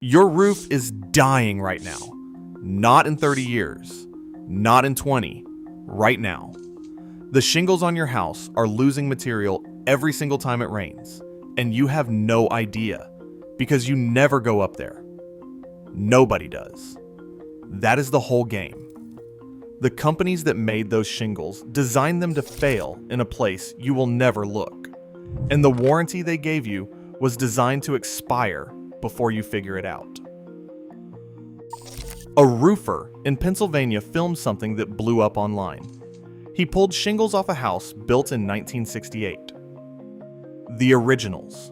Your roof is dying right now. Not in 30 years. Not in 20. Right now. The shingles on your house are losing material every single time it rains, and you have no idea because you never go up there. Nobody does. That is the whole game. The companies that made those shingles designed them to fail in a place you will never look, and the warranty they gave you was designed to expire before you figure it out. A roofer in Pennsylvania filmed something that blew up online. He pulled shingles off a house built in 1968. The originals.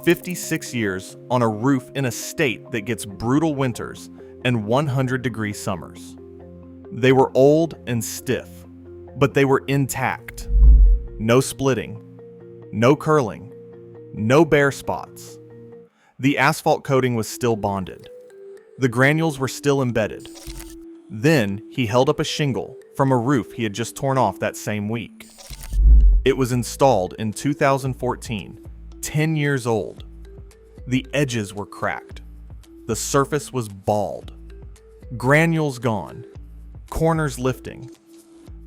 56 years on a roof in a state that gets brutal winters and 100-degree summers. They were old and stiff, but they were intact. No splitting, no curling, no bare spots. The asphalt coating was still bonded. The granules were still embedded. Then he held up a shingle from a roof he had just torn off that same week. It was installed in 2014, 10 years old. The edges were cracked. The surface was bald. Granules gone. Corners lifting.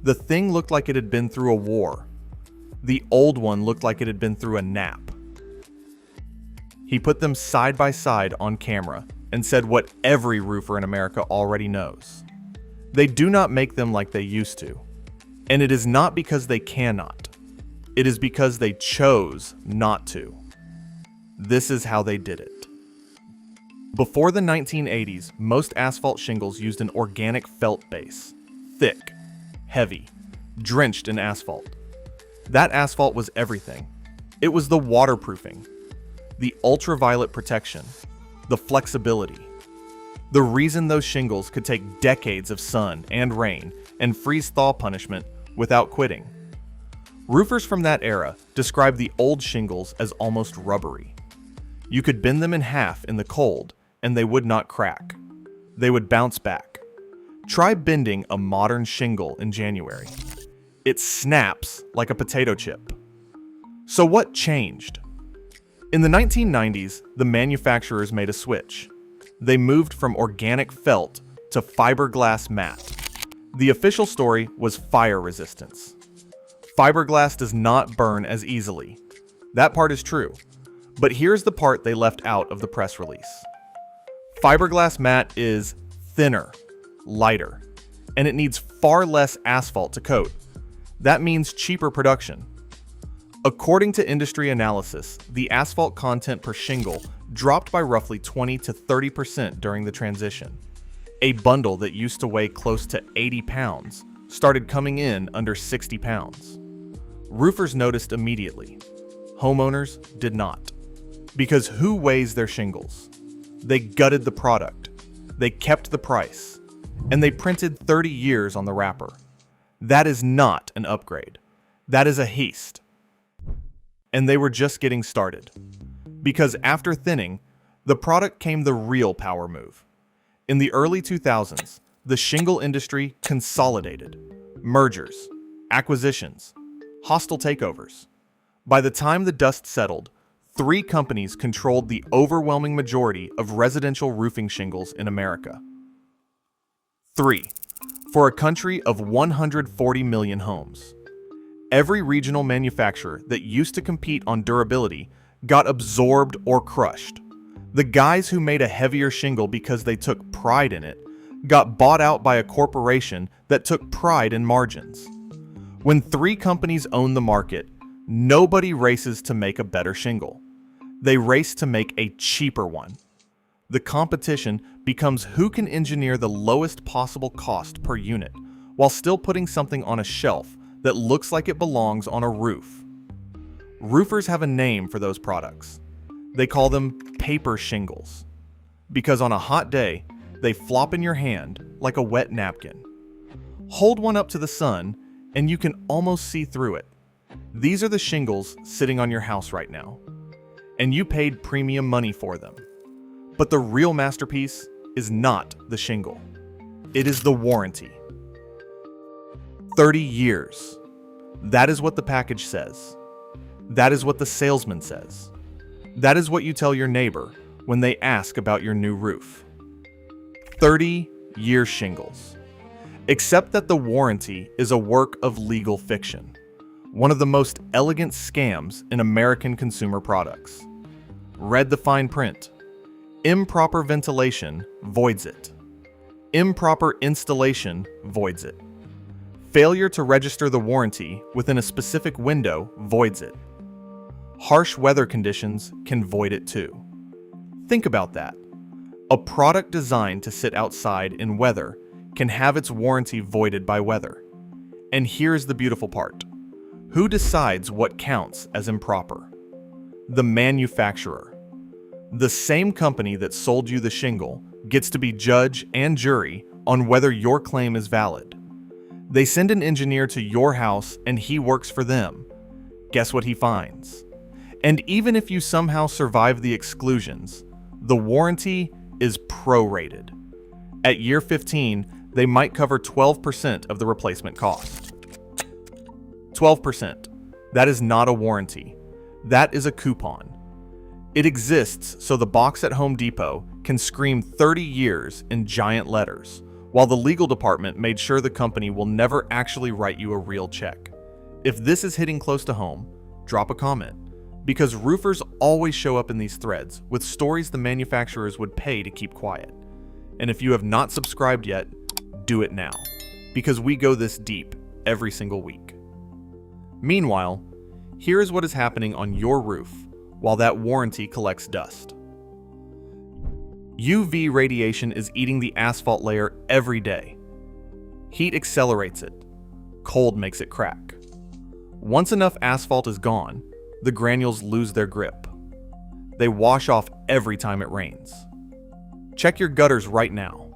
The thing looked like it had been through a war. The old one looked like it had been through a nap. He put them side by side on camera and said what every roofer in America already knows. They do not make them like they used to. And it is not because they cannot. It is because they chose not to. This is how they did it. Before the 1980s, most asphalt shingles used an organic felt base. Thick, heavy, drenched in asphalt. That asphalt was everything. It was the waterproofing, the ultraviolet protection, the flexibility. The reason those shingles could take decades of sun and rain and freeze-thaw punishment without quitting. Roofers from that era described the old shingles as almost rubbery. You could bend them in half in the cold and they would not crack. They would bounce back. Try bending a modern shingle in January. It snaps like a potato chip. So what changed? In the 1990s, the manufacturers made a switch. They moved from organic felt to fiberglass mat. The official story was fire resistance. Fiberglass does not burn as easily. That part is true. But here's the part they left out of the press release. Fiberglass mat is thinner, lighter, and it needs far less asphalt to coat. That means cheaper production. According to industry analysis, the asphalt content per shingle dropped by roughly 20 to 30% during the transition. A bundle that used to weigh close to 80 pounds started coming in under 60 pounds. Roofers noticed immediately. Homeowners did not. Because who weighs their shingles? They gutted the product. They kept the price. And they printed 30 years on the wrapper. That is not an upgrade. That is a haste. And they were just getting started. Because after thinning, the product came the real power move. In the early 2000s, the shingle industry consolidated. Mergers, acquisitions, hostile takeovers. By the time the dust settled, 3 companies controlled the overwhelming majority of residential roofing shingles in America. 3. For a country of 140 million homes. Every regional manufacturer that used to compete on durability got absorbed or crushed. The guys who made a heavier shingle because they took pride in it got bought out by a corporation that took pride in margins. When 3 companies own the market, nobody races to make a better shingle. They race to make a cheaper one. The competition becomes who can engineer the lowest possible cost per unit while still putting something on a shelf that looks like it belongs on a roof. Roofers have a name for those products. They call them paper shingles. Because on a hot day, they flop in your hand like a wet napkin. Hold one up to the sun and you can almost see through it. These are the shingles sitting on your house right now. And you paid premium money for them. But the real masterpiece is not the shingle. It is the warranty. 30 years. That is what the package says. That is what the salesman says. That is what you tell your neighbor when they ask about your new roof. 30-year shingles. Except that the warranty is a work of legal fiction, one of the most elegant scams in American consumer products. Read the fine print. Improper ventilation voids it. Improper installation voids it. Failure to register the warranty within a specific window voids it. Harsh weather conditions can void it too. Think about that. A product designed to sit outside in weather can have its warranty voided by weather. And here's the beautiful part. Who decides what counts as improper? The manufacturer. The same company that sold you the shingle gets to be judge and jury on whether your claim is valid. They send an engineer to your house and he works for them. Guess what he finds? And even if you somehow survive the exclusions, the warranty is prorated. At year 15, they might cover 12% of the replacement cost. 12%. That is not a warranty. That is a coupon. It exists so the box at Home Depot can scream 30 years in giant letters, while the legal department made sure the company will never actually write you a real check. If this is hitting close to home, drop a comment, because roofers always show up in these threads with stories the manufacturers would pay to keep quiet. And if you have not subscribed yet, do it now, because we go this deep every single week. Meanwhile, here is what is happening on your roof while that warranty collects dust. UV radiation is eating the asphalt layer every day. Heat accelerates it. Cold makes it crack. Once enough asphalt is gone, the granules lose their grip. They wash off every time it rains. Check your gutters right now.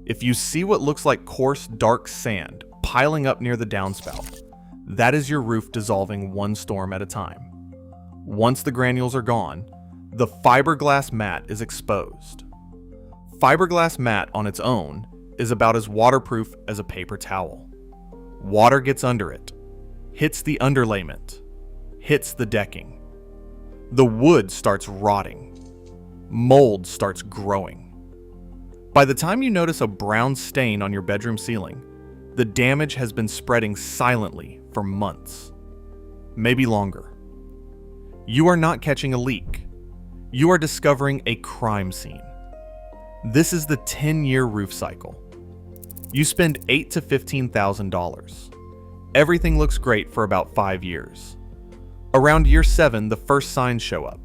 If you see what looks like coarse, dark sand piling up near the downspout, that is your roof dissolving one storm at a time. Once the granules are gone, the fiberglass mat is exposed. Fiberglass mat on its own is about as waterproof as a paper towel. Water gets under it, hits the underlayment, hits the decking. The wood starts rotting. Mold starts growing. By the time you notice a brown stain on your bedroom ceiling, the damage has been spreading silently for months, maybe longer. You are not catching a leak. You are discovering a crime scene. This is the 10-year roof cycle. You spend $8,000 to $15,000. Everything looks great for about 5 years. Around year 7, the first signs show up.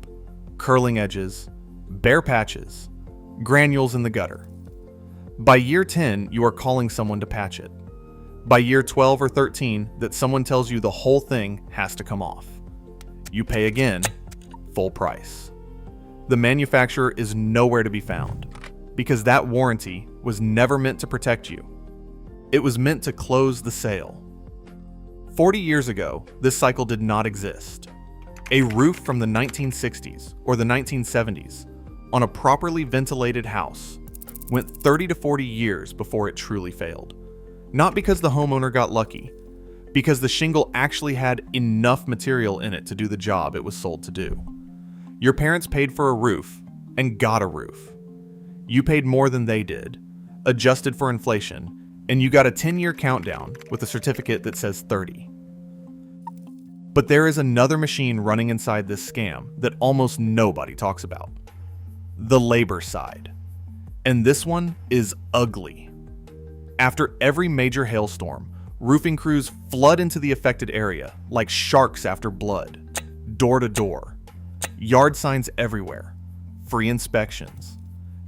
Curling edges, bare patches, granules in the gutter. By year 10, you are calling someone to patch it. By year 12 or 13, that someone tells you the whole thing has to come off. You pay again, full price. The manufacturer is nowhere to be found, because that warranty was never meant to protect you. It was meant to close the sale. 40 years ago, this cycle did not exist. A roof from the 1960s or the 1970s on a properly ventilated house went 30 to 40 years before it truly failed. Not because the homeowner got lucky, because the shingle actually had enough material in it to do the job it was sold to do. Your parents paid for a roof and got a roof. You paid more than they did, adjusted for inflation, and you got a 10-year countdown with a certificate that says 30. But there is another machine running inside this scam that almost nobody talks about. The labor side. And this one is ugly. After every major hailstorm, roofing crews flood into the affected area like sharks after blood, door to door. Yard signs everywhere, free inspections.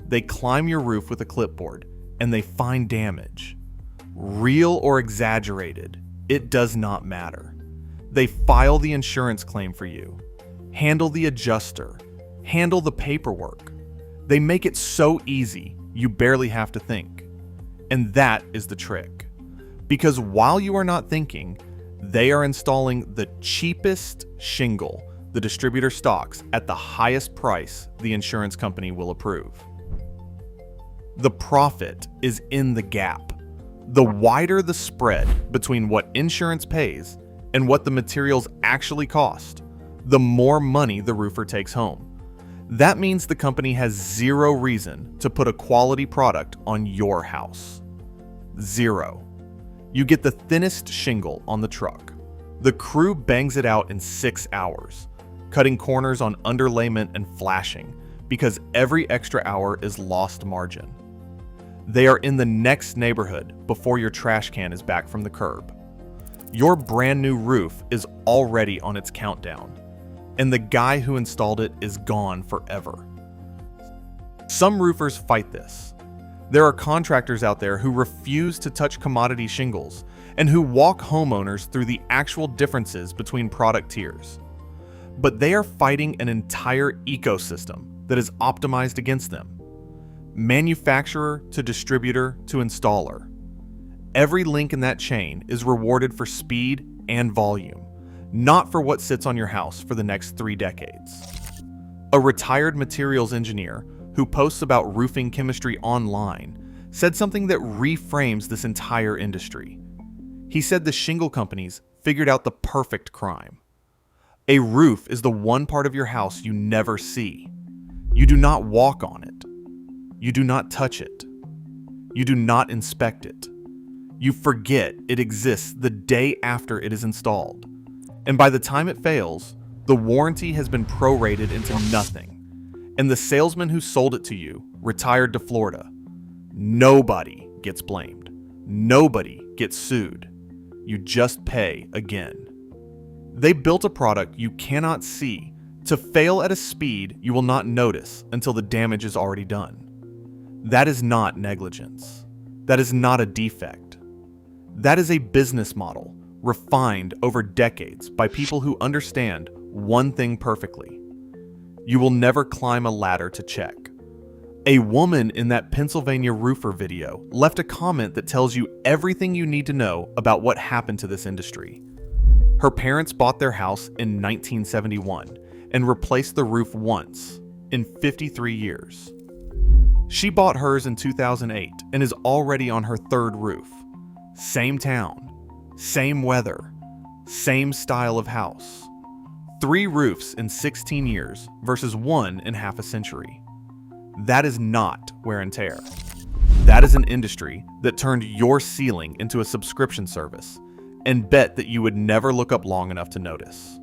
They climb your roof with a clipboard and they find damage. Real or exaggerated, it does not matter. They file the insurance claim for you, handle the adjuster, handle the paperwork. They make it so easy, you barely have to think. And that is the trick. Because while you are not thinking, they are installing the cheapest shingle the distributor stocks at the highest price the insurance company will approve. The profit is in the gap. The wider the spread between what insurance pays and what the materials actually cost, the more money the roofer takes home. That means the company has zero reason to put a quality product on your house. Zero. You get the thinnest shingle on the truck. The crew bangs it out in 6 hours, cutting corners on underlayment and flashing, because every extra hour is lost margin. They are in the next neighborhood before your trash can is back from the curb. Your brand new roof is already on its countdown, and the guy who installed it is gone forever. Some roofers fight this. There are contractors out there who refuse to touch commodity shingles and who walk homeowners through the actual differences between product tiers. But they are fighting an entire ecosystem that is optimized against them. Manufacturer to distributor to installer. Every link in that chain is rewarded for speed and volume, not for what sits on your house for the next 3 decades. A retired materials engineer who posts about roofing chemistry online said something that reframes this entire industry. He said the shingle companies figured out the perfect crime. A roof is the one part of your house you never see. You do not walk on it. You do not touch it. You do not inspect it. You forget it exists the day after it is installed. And by the time it fails, the warranty has been prorated into nothing. And the salesman who sold it to you retired to Florida. Nobody gets blamed. Nobody gets sued. You just pay again. They built a product you cannot see to fail at a speed you will not notice until the damage is already done. That is not negligence. That is not a defect. That is a business model refined over decades by people who understand one thing perfectly. You will never climb a ladder to check. A woman in that Pennsylvania roofer video left a comment that tells you everything you need to know about what happened to this industry. Her parents bought their house in 1971 and replaced the roof once in 53 years. She bought hers in 2008 and is already on her 3rd roof. Same town, same weather, same style of house. 3 roofs in 16 years versus 1 in half a century. That is not wear and tear. That is an industry that turned your ceiling into a subscription service and bet that you would never look up long enough to notice.